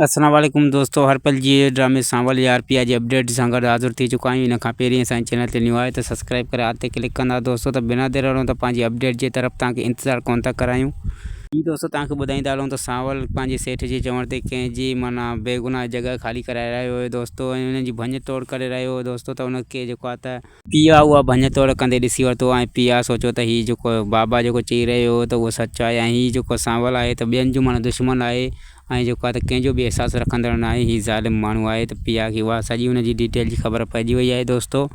अस्सलाम वालेकुम दोस्तों, हर पल जी ड्रामे सांवल यार पियाजी अपडेट सां गॾु हाज़िर थी चुका आहियूं। इन खां पहिरीं असांजे चैनल ते न्यू आहे त सब्सक्राइब करे आते क्लिक कंदा दोस्तों। त बिना देर वारो त पंहिंजी अपडेट जे तरफ़ तव्हांखे इंतज़ारु कोन था करायूं। जी दोस्तों, तव्हांखे ॿुधाईंदा हलूं त सांवल पंहिंजे सेठ जे चवण ते कंहिंजी माना बेगुनाह जॻह ख़ाली कराए रहियो हुयो दोस्तों, ऐं हुननि जी भञ तोड़ करे रहियो हुयो दोस्तों। त हुनखे जेको आहे त पीउ आहे उहा भञ तोड़ कंदे ॾिसी वरितो, ऐं पीउ आहे सोचियो त हीउ जेको बाबा जेको चई रहियो हो त उहो सच आहे, ऐं हीउ जेको सांवल आहे त ॿियनि जो माना दुश्मन आहे, ऐं जेको आहे त कंहिंजो बि अहसासु रखंदड़ न आहे, हीउ ज़ालिम माण्हू आहे। त पीउ खे उहा सॼी हुनजी डिटेल जी ख़बर पइजी वई आहे दोस्तों।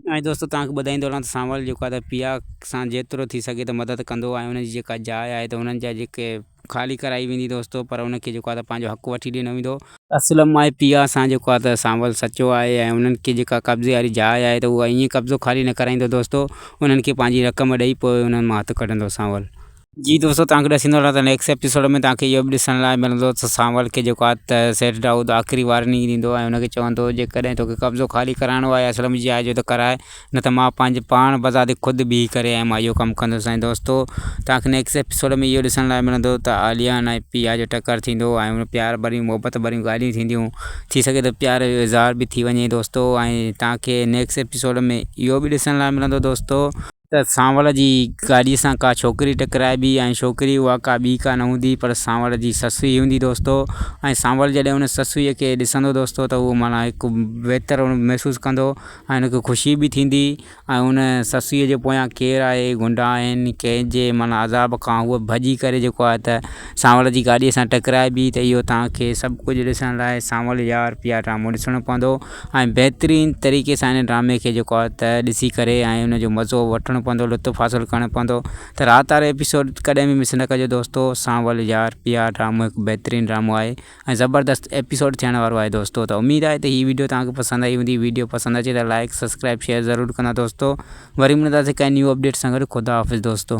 ऐं दोस्तों तव्हांखे ॿुधाईंदो हलां त सांवल जेको आहे त पीउ सां जेतिरो थी सघे त मदद कंदो, ऐं हुनजी जेका जाइ आहे त हुननि जा जेके ख़ाली कराई वेंदी दोस्तों, पर हुनखे जेको आहे त पंहिंजो हक़ु वठी ॾिनो वेंदो। असलम आहे पीउ सां जेको आहे त सांवल सचो आहे, ऐं उन्हनि खे जेका कब्ज़े वारी जाइ आहे त उहा ईअं कब्ज़ो ख़ाली न कराईंदो दोस्तों, उन्हनि खे पंहिंजी रक़म ॾेई पोइ उन्हनि मां हथु कढंदो सांवल। जी दोस्तों, तव्हांखे ॾसींदो हलां त नेक्स्ट एपिसोड में तव्हांखे इहो बि ॾिसण लाइ मिलंदो त सांवल खे जेको आहे त सेठ दाऊद आख़िरी वार्निंग ॾींदो, ऐं हुनखे चवंदो जेकॾहिं तोखे कब्ज़ो ख़ाली कराइणो आहे असलम जी जाइ जो त कराए, न त मां पंहिंजे पाण बज़ारि ख़ुदि बीह करे ऐं मां इहो कमु कंदुसि। ऐं दोस्तों तव्हांखे नेक्स्ट एपिसोड में इहो ॾिसण लाइ मिलंदो त आलिया ऐं पीउ जो टकर थींदो, ऐं हुन प्यार भरियूं मोहबत भरियूं ॻाल्हियूं थींदियूं, थी सघे त प्यार जो इज़हार बि थी वञे दोस्तों। ऐं तव्हांखे नेक्स्ट एपिसोड में इहो बि ॾिसण लाइ मिलंदो दोस्तों त सांवल जी गाॾीअ सां का छोकिरी टकराइबी, ऐं छोकिरी उहा का ॿी का न हूंदी पर सांवल जी ससु ई हूंदी दोस्तों। ऐं सांवल जॾहिं हुन ससुईअ खे ॾिसंदो दोस्तों त उहो माना हिकु बहितर महसूसु कंदो, ऐं हुनखे ख़ुशी बि थींदी, ऐं हुन ससुईअ जे पोयां केरु आहे गुंडा आहिनि कंहिंजे माना अज़ाब खां उहा भॼी करे जेको आहे त सांवल जी गाॾीअ सां टकराइबी। त इहो तव्हांखे सभु कुझु ॾिसण लाइ सांवल यार पिया ड्रामो ॾिसणो पवंदो, ऐं बहितरीनु तरीक़े सां हिन ड्रामे खे जेको आहे त ॾिसी करे ऐं हुनजो मज़ो वठणो पवंदो, लुत्फ़ु हासिलु करणो पवंदो। त राति वारो एपिसोड कॾहिं बि मिस न कजो दोस्तों। सांवल यार पिया ड्रामो हिकु बहितरीनु ड्रामो आहे ऐं ज़बरदस्त एपिसोड थियण वारो आहे दोस्तों। त उमेदु आहे त हीअ वीडियो तव्हांखे पसंदि आई हूंदी। वीडियो पसंदि अचे त लाइक सब्सक्राइब शेयर ज़रूरु कंदा दोस्तों। वरी मिलंदासीं कंहिं न्यू अपडेट सां गॾु। ख़ुदा हाफ़िज़ दोस्तों।